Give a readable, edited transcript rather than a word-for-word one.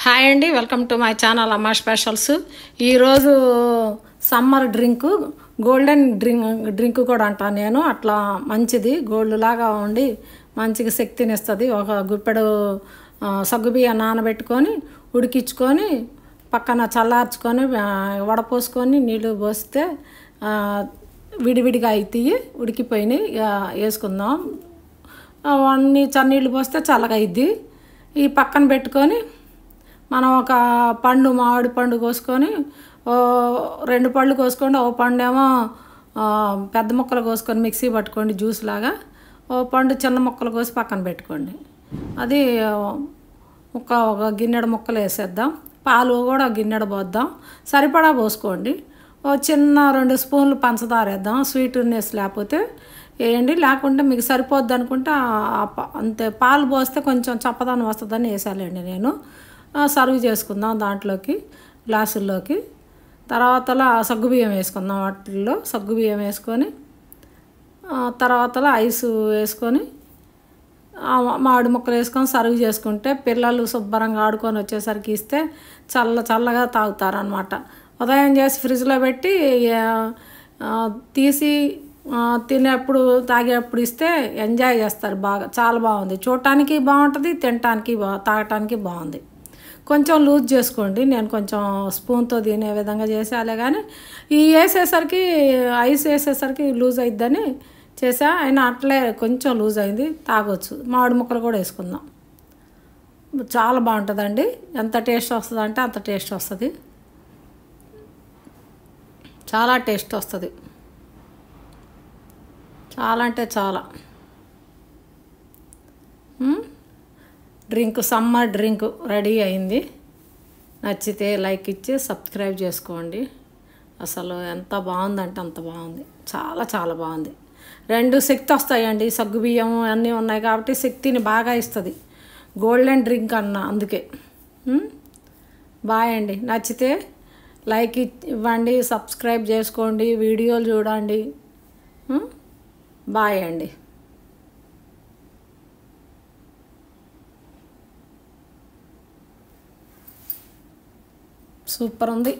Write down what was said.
Hi అండి, welcome to my channel అమ్మా specials. ఈరోజు సమ్మర్ డ్రింక్, గోల్డెన్ డ్రింక్ కూడా అంటాను నేను. అట్లా మంచిది, గోల్డ్ లాగా ఉండి మంచిగా శక్తిని ఇస్తుంది. ఒక గుప్పెడు సగ్గుబియ్యం నానబెట్టుకొని ఉడికించుకొని పక్కన చల్లార్చుకొని వడపోసుకొని నీళ్ళు పోస్తే విడివిడిగా అవుతాయి. ఉడికిపోయినాయి వేసుకుందాం. అన్నీ చన్నీళ్ళు పోస్తే చల్లగా అయింది. ఈ పక్కన పెట్టుకొని మనం ఒక పండు, మామిడి పండు కోసుకొని, రెండు పళ్ళు కోసుకోండి. ఓ పండు ఏమో పెద్ద ముక్కలు కోసుకొని మిక్సీ పట్టుకోండి జ్యూస్ లాగా. ఓ పండు చిన్న ముక్కలు కోసి పక్కన పెట్టుకోండి. అది ఒక గిన్నెడు ముక్కలు వేసేద్దాం. పాలు కూడా గిన్నెడు పోద్దాం, సరిపడా పోసుకోండి. ఓ చిన్న 2 స్పూన్లు పంచదార వేద్దాం. స్వీట్నెస్ లేకపోతే వేయండి, లేకుంటే మీకు సరిపోద్ది అనుకుంటే అంతే. పాలు పోస్తే కొంచెం చప్పదనం వస్తుందని వేసాలండి నేను. సర్వ్ చేసుకుందాం దాంట్లోకి, గ్లాసుల్లోకి. తర్వాతలా సగ్గుబియ్యం వేసుకుందాం. వాటిల్లో సగ్గుబియ్యం వేసుకొని తర్వాతలా ఐస్ వేసుకొని మామిడి ముక్కలు వేసుకొని సర్వ్ చేసుకుంటే పిల్లలు శుభ్రంగా ఆడుకొని వచ్చేసరికి ఇస్తే చల్లగా తాగుతారనమాట. ఉదయం చేసి ఫ్రిడ్జ్లో పెట్టి తీసి తినేప్పుడు తాగేప్పుడు ఇస్తే ఎంజాయ్ చేస్తారు బాగా. చాలా బాగుంది, చూడటానికి బాగుంటుంది, తినటానికి తాగటానికి బాగుంది. కొంచెం లూజ్ చేసుకోండి, నేను కొంచెం స్పూన్తో తినే విధంగా చేసాలే. కానీ ఈ వేసేసరికి ఐస్ వేసేసరికి లూజ్ అయిద్దని చేసా. అయినా అట్లే కొంచెం లూజ్ అయింది, తాగొచ్చు. మామిడి ముక్కలు కూడా వేసుకుందాం. చాలా బాగుంటుందండి. ఎంత టేస్ట్ వస్తుంది అంటే అంత టేస్ట్ వస్తుంది. చాలా టేస్ట్ వస్తుంది, చాలా అంటే చాలా. డ్రింక్, సమ్మర్ డ్రింక్ రెడీ అయింది. నచ్చితే లైక్ ఇచ్చి సబ్స్క్రైబ్ చేసుకోండి. అసలు ఎంత బాగుందంటే అంత బాగుంది, చాలా చాలా బాగుంది. 2 శక్తి వస్తాయండి. సగ్గుబియ్యం అన్నీ ఉన్నాయి కాబట్టి శక్తిని బాగా ఇస్తుంది. గోల్డెన్ డ్రింక్ అన్న అందుకే. బాయ్ అండి. నచ్చితే లైక్ ఇవ్వండి, సబ్స్క్రైబ్ చేసుకోండి, వీడియోలు చూడండి. బాయ్ అండి. సూపర్ ఉంది.